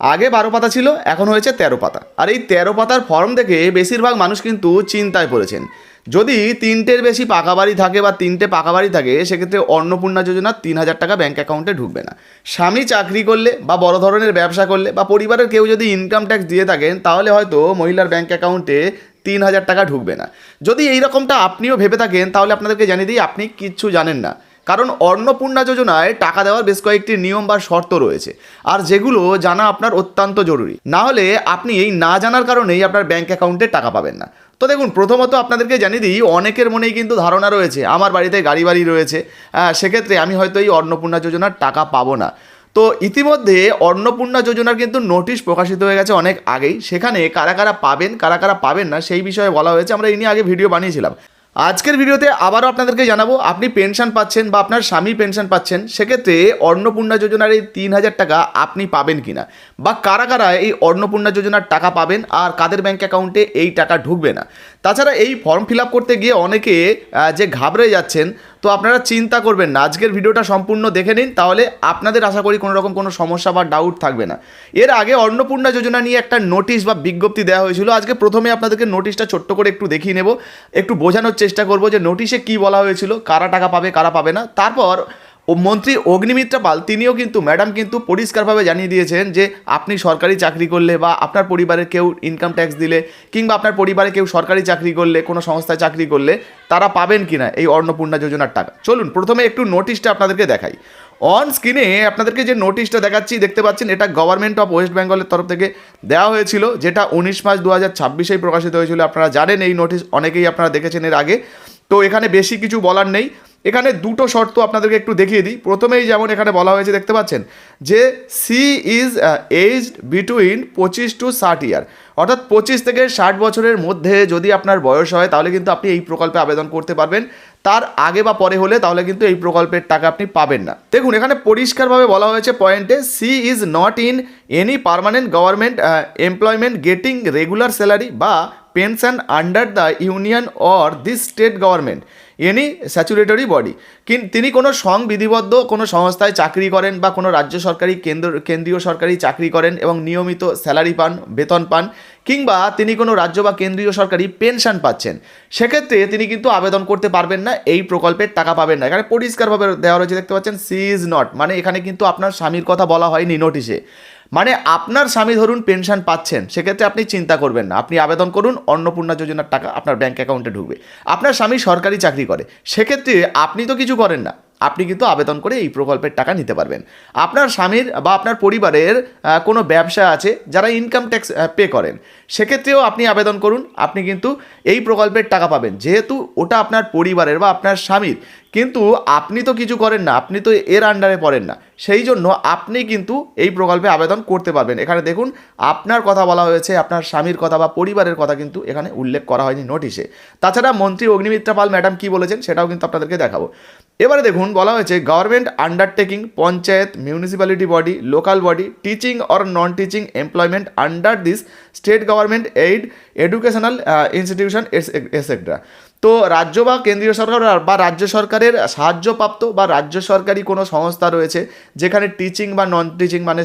আগে 12 পাতা ছিল, এখন হয়েছে 13 পাতা। আর এই 13 পাতার ফর্ম দেখে বেশিরভাগ মানুষ কিন্তু চিন্তায় পড়েছেন। যদি 3টের বেশি পাকা বাড়ি থাকে বা 3টে পাকা বাড়ি থাকে, সেক্ষেত্রে অন্নপূর্ণা যোজনা 3,000 টাকা ব্যাঙ্ক অ্যাকাউন্টে ঢুকবে না। স্বামী চাকরি করলে বা বড় ধরনের ব্যবসা করলে বা পরিবারের কেউ যদি ইনকাম ট্যাক্স দিয়ে থাকেন, তাহলে হয়তো মহিলার ব্যাঙ্ক অ্যাকাউন্টে 3,000 টাকা ঢুকবে না। যদি এই রকমটা আপনিও ভেবে থাকেন, তাহলে আপনাদেরকে জানিয়ে দিই, আপনি কিচ্ছু জানেন না। কারণ অন্নপূর্ণা যোজনায় টাকা দেওয়ার বেশ কয়েকটি নিয়ম বা শর্ত রয়েছে, আর যেগুলো জানা আপনার অত্যন্ত জরুরি। না হলে আপনি এই না জানার কারণেই আপনার ব্যাঙ্ক অ্যাকাউন্টে টাকা পাবেন না। তো দেখুন, প্রথমত আপনাদেরকে জানিয়ে দিই, অনেকের মনেই কিন্তু ধারণা রয়েছে আমার বাড়িতে গাড়ি বাড়ি রয়েছে, সেক্ষেত্রে আমি হয়তো এই অন্নপূর্ণা যোজনার টাকা পাবো না। তো ইতিমধ্যে অন্নপূর্ণা যোজনার কিন্তু নোটিশ প্রকাশিত হয়ে গেছে অনেক আগেই। সেখানে কারা কারা পাবেন, কারা কারা পাবেন না, সেই বিষয়ে বলা হয়েছে। আমরা এই নিয়ে আগে ভিডিও বানিয়েছিলাম। আজকের ভিডিওতে আবারও আপনাদেরকে জানাবো, আপনি পেনশন পাচ্ছেন বা আপনার স্বামী পেনশন পাচ্ছেন, সেক্ষেত্রে অন্নপূর্ণা যোজনার এই 3,000 টাকা আপনি পাবেন কিনা, বা কারা কারা এই অন্নপূর্ণা যোজনার টাকা পাবেন আর কাদের ব্যাঙ্ক অ্যাকাউন্টে এই টাকা ঢুকবে না। তাছাড়া এই ফর্ম ফিল আপ করতে গিয়ে অনেকে যে ঘাবড়ে যাচ্ছেন, তো আপনারা চিন্তা করবেন না, আজকের ভিডিওটা সম্পূর্ণ দেখে নিন, তাহলে আপনাদের আশা করি কোনো রকম কোনো সমস্যা বা ডাউট থাকবে না। এর আগে অন্নপূর্ণা যোজনা নিয়ে একটা নোটিশ বা বিজ্ঞপ্তি দেওয়া হয়েছিল। আজকে প্রথমে আপনাদেরকে নোটিশটা ছোট্ট করে একটু দেখিয়ে নেব, একটু বোঝানোর চেষ্টা করব যে নোটিশে কি বলা হয়েছিল, কারা টাকা পাবে কারা পাবে না। তারপর মন্ত্রী অগ্নিমিত্রা পাল তিনিও কিন্তু ম্যাডাম কিন্তু পরিষ্কারভাবে জানিয়ে দিয়েছেন যে আপনি সরকারি চাকরি করলে বা আপনার পরিবারের কেউ ইনকাম ট্যাক্স দিলে, কিংবা আপনার পরিবারে কেউ সরকারি চাকরি করলে, কোনো সংস্থায় চাকরি করলে, তারা পাবেন কিনা এই অন্নপূর্ণা যোজনার টাকা। চলুন প্রথমে একটু নোটিশটা আপনাদেরকে দেখাই। অন স্ক্রিনে আপনাদেরকে যে নোটিশটা দেখাচ্ছি, দেখতে পাচ্ছেন, এটা গভর্নমেন্ট অফ ওয়েস্ট বেঙ্গলের তরফ থেকে দেওয়া হয়েছিল, যেটা 19 মার্চ 2026 প্রকাশিত হয়েছিল। আপনারা জানেন এই নোটিশ, অনেকেই আপনারা দেখেছেন এর আগে। তো এখানে বেশি কিছু বলার নেই। এখানে দুটো শর্ত আপনাদেরকে একটু দেখিয়ে দিই। প্রথমেই যেমন এখানে বলা হয়েছে, দেখতে পাচ্ছেন যে she is aged between 25 to 60 year, অর্থাৎ 25 থেকে 60 বছরের মধ্যে যদি আপনার বয়স হয়, তাহলে কিন্তু আপনি এই প্রকল্পে আবেদন করতে পারবেন। তার আগে বা পরে হলে তাহলে কিন্তু এই প্রকল্পের টাকা আপনি পাবেন না। দেখুন, এখানে পরিষ্কারভাবে বলা হয়েছে পয়েন্টে, she is not in any permanent government employment getting regular salary বা pension under the union or this state government any statutory body. তিনি কোনো সংবিধিবদ্ধ কোনো সংস্থায় চাকরি করেন বা কোনো রাজ্য সরকারি কেন্দ্রীয় সরকারি চাকরি করেন এবং নিয়মিত স্যালারি পান, বেতন পান, কিংবা তিনি কোনো রাজ্য বা কেন্দ্রীয় সরকারি পেনশন পাচ্ছেন, সেক্ষেত্রে তিনি কিন্তু আবেদন করতে পারবেন না, এই প্রকল্পের টাকা পাবেন না। এখানে পরিষ্কারভাবে দেওয়া রয়েছে, দেখতে পাচ্ছেন, সি ইজ নট, মানে এখানে কিন্তু আপনার স্বামীর কথা বলা হয়নি নোটিশে। মানে আপনার স্বামী ধরুন পেনশন পাচ্ছেন, সেক্ষেত্রে আপনি চিন্তা করবেন না, আপনি আবেদন করুন, অন্নপূর্ণা যোজনার টাকা আপনার ব্যাঙ্ক অ্যাকাউন্টে ঢুকবে। আপনার স্বামী সরকারি চাকরি করে, সেক্ষেত্রে আপনি তো কিছু করেন না, আপনি কিন্তু আবেদন করে এই প্রকল্পের টাকা নিতে পারবেন। আপনার স্বামীর বা আপনার পরিবারের কোনো ব্যবসা আছে, যারা ইনকাম ট্যাক্স পে করেন, সেক্ষেত্রেও আপনি আবেদন করুন, আপনি কিন্তু এই প্রকল্পের টাকা পাবেন, যেহেতু ওটা আপনার পরিবারের বা আপনার স্বামীর। কিন্তু আপনি তো কিছু করেন না, আপনি তো এর আন্ডারে পড়েন না, সেই জন্য আপনি কিন্তু এই প্রকল্পে আবেদন করতে পারবেন। এখানে দেখুন, আপনার কথা বলা হয়েছে, আপনার স্বামীর কথা বা পরিবারের কথা কিন্তু এখানে উল্লেখ করা হয়নি নোটিশে। তাছাড়া মন্ত্রী অগ্নিমিত্রা পাল ম্যাডাম কী বলেছেন সেটাও কিন্তু আপনাদেরকে দেখাবো। এবারে দেখুন, বলা হয়েছে government undertaking, panchayat, municipality body, local body, teaching or non teaching employment under this state government aid, educational institution etcetera. তো রাজ্য বা কেন্দ্রীয় সরকার বা রাজ্য সরকারের সাহায্যপ্রাপ্ত বা রাজ্য সরকারি কোনো সংস্থা রয়েছে, যেখানে টিচিং বা নন টিচিং মানে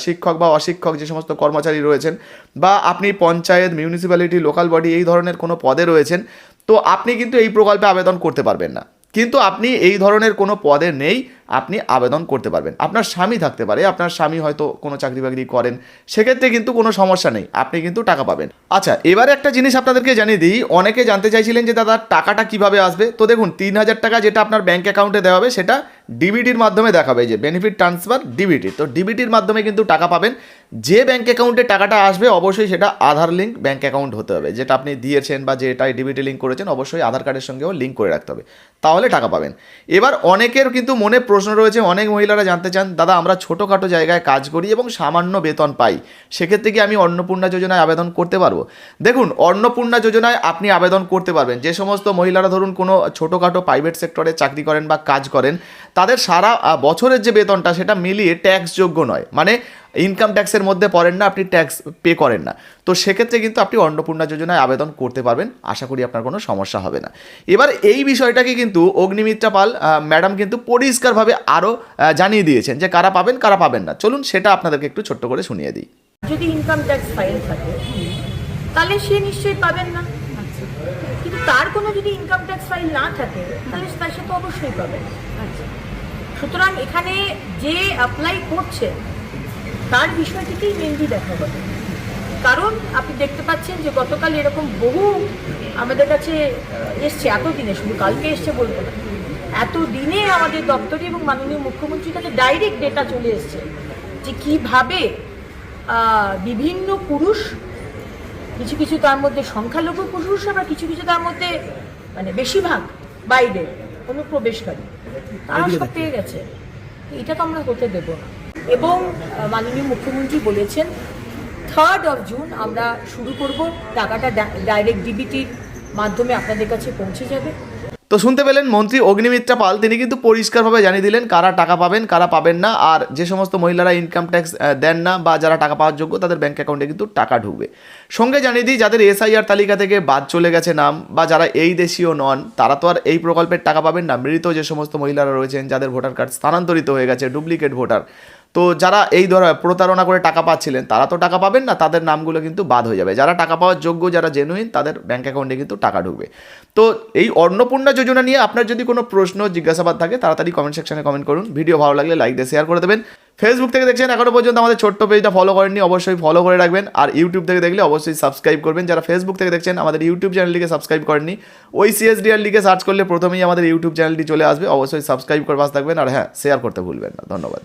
শিক্ষক বা অশিক্ষক যে সমস্ত কর্মচারী রয়েছেন, বা আপনি পঞ্চায়েত, মিউনিসিপ্যালিটি, লোকাল বডি এই ধরনের কোনো পদে রয়েছেন, তো আপনি কিন্তু এই প্রকল্পে আবেদন করতে পারবেন না। কিন্তু আপনি এই ধরনের কোনো পদে নেই, আপনি আবেদন করতে পারবেন। আপনার স্বামী থাকতে পারে, আপনার স্বামী হয়তো কোনো চাকরি বাকরি করেন, সেক্ষেত্রে কিন্তু কোনো সমস্যা নেই, আপনি কিন্তু টাকা পাবেন। আচ্ছা, এবারে একটা জিনিস আপনাদেরকে জানিয়ে দিই, অনেকে জানতে চাইছিলেন যে দাদা টাকাটা কিভাবে আসবে। তো দেখুন, 3,000 টাকা যেটা আপনার ব্যাঙ্ক অ্যাকাউন্টে দেওয়া হবে, সেটা ডিবিটির মাধ্যমে দেখাবে, যে বেনিফিট ট্রান্সফার ডিবিটি। তো ডিবিটির মাধ্যমে কিন্তু টাকা পাবেন। যে ব্যাঙ্ক অ্যাকাউন্টে টাকাটা আসবে, অবশ্যই সেটা আধার লিঙ্ক ব্যাঙ্ক অ্যাকাউন্ট হতে হবে, যেটা আপনি দিয়েছেন বা যেটাই ডিবিটি লিঙ্ক করেছেন, অবশ্যই আধার কার্ডের সঙ্গেও লিঙ্ক করে রাখতে হবে, তাহলে টাকা পাবেন। এবার অনেকের কিন্তু মনে প্রশ্ন রয়েছে, অনেক মহিলারা জানতে চান, দাদা আমরা ছোটোখাটো জায়গায় কাজ করি এবং সামান্য বেতন পাই, সেক্ষেত্রে কি আমি অন্নপূর্ণা যোজনায় আবেদন করতে পারবো? দেখুন, অন্নপূর্ণা যোজনায় আপনি আবেদন করতে পারবেন যে সমস্ত মহিলারা ধরুন কোনো ছোটোখাটো প্রাইভেট সেক্টরে চাকরি করেন বা কাজ করেন, তাদের সারা বছরের যে বেতনটা সেটা মিলিয়ে ট্যাক্সযোগ্য নয়। মানে ইনকাম ট্যাক্সের মধ্যে পড়েন না, আপনি ট্যাক্স পে করেন না, তো সেক্ষেত্রে কিন্তু আপনি অন্নপূর্ণা যোজনায় আবেদন করতে পারবেন। আশা করি আপনার কোনো সমস্যা হবে না। এবার এই বিষয়টাকে কিন্তু অগ্নিমিত্রা পাল ম্যাডাম কিন্তু পরিষ্কারভাবে আরও জানিয়ে দিয়েছেন যে কারা পাবেন কারা পাবেন না। চলুন সেটা আপনাদেরকে একটু ছোট্ট করে শুনিয়ে দিই। যদি ইনকাম ট্যাক্স ফাইল থাকে তাহলে সে নিশ্চয়ই পাবেন না, কিন্তু তার কোনো যদি ইনকাম ট্যাক্স ফাইল না থাকে তাহলে তার সে তো অবশ্যই পাবেন। সুতরাং এখানে যে অ্যাপ্লাই করছে তার বিষয়টিকেই মেনলি দেখা হবে। কারণ আপনি দেখতে পাচ্ছেন যে গতকাল এরকম বহু আমাদের কাছে এসছে, এতদিনে, শুধু কালকে এসছে বলবো না, এতদিনে আমাদের দপ্তরে এবং মাননীয় মুখ্যমন্ত্রীর কাছে ডাইরেক্ট ডেটা চলে এসছে যে কীভাবে বিভিন্ন পুরুষ, কিছু কিছু তার মধ্যে সংখ্যালঘু পুরুষ, আবার কিছু কিছু তার মধ্যে মানে বেশিরভাগ বাইরের অনুপ্রবেশকারী, তারা সব পেয়ে গেছে। এটা তো আমরা হতে দেব না। এবং মাননীয় মুখ্যমন্ত্রী বলেছেন 3rd জুন আমরা শুরু করব, টাকাটা ডাইরেক্ট ডিবিটির মাধ্যমে আপনাদের কাছে পৌঁছে যাবে। তো শুনতে পেলেন মন্ত্রী অগ্নিমিত্রা পাল, তিনি কিন্তু পরিষ্কারভাবে জানিয়ে দিলেন কারা টাকা পাবেন কারা পাবেন না, আর যে সমস্ত মহিলারা ইনকাম ট্যাক্স দেন না বা যারা টাকা পাওয়ার যোগ্য তাদের ব্যাঙ্ক অ্যাকাউন্টে কিন্তু টাকা ঢুকবে। সঙ্গে জানিয়ে দিই যাদের SIR তালিকা থেকে বাদ চলে গেছে নাম বা যারা এই দেশীয় নন তারা তো আর এই প্রকল্পের টাকা পাবেন না। মৃত যে সমস্ত মহিলারা রয়েছেন যাদের ভোটার কার্ড স্থানান্তরিত হয়ে গেছে, ডুপ্লিকেট ভোটার, তো যারা এই ধর প্রতারণা করে টাকা পাচ্ছিলেন তারা তো টাকা পাবেন না, তাদের নামগুলো কিন্তু বাদ হয়ে যাবে। যারা টাকা পাওয়ার যোগ্য, যারা জেনুইন, তাদের ব্যাঙ্ক অ্যাকাউন্টে কিন্তু টাকা ঢুকবে। তো এই অন্নপূর্ণা যোজনা নিয়ে আপনার যদি কোনো প্রশ্ন জিজ্ঞাসাবাদ থাকে তাড়াতাড়ি কমেন্ট সেকশনে কমেন্ট করুন। ভিডিও ভালো লাগলে লাইক দিয়ে শেয়ার করে দেবেন। ফেসবুক থেকে দেখছেন এখনও পর্যন্ত আমাদের ছোট্ট পেজটা ফলো করেননি, অবশ্যই ফলো করে রাখবেন। আর ইউটিউব থেকে দেখলে অবশ্যই সাবস্ক্রাইব করবেন। যারা ফেসবুক থেকে দেখছেন আমাদের ইউটিউব চ্যানেলটিকে সাবস্ক্রাইব করেননি, ওই CSDR লিখে সার্চ করলে প্রথমেই আমাদের ইউটিউব চ্যানেলটি চলে আসবে। অবশ্যই সাবস্ক্রাইব করে পাশে থাকবেন, আর হ্যাঁ, শেয়ার করতে ভুলবেন না। ধন্যবাদ।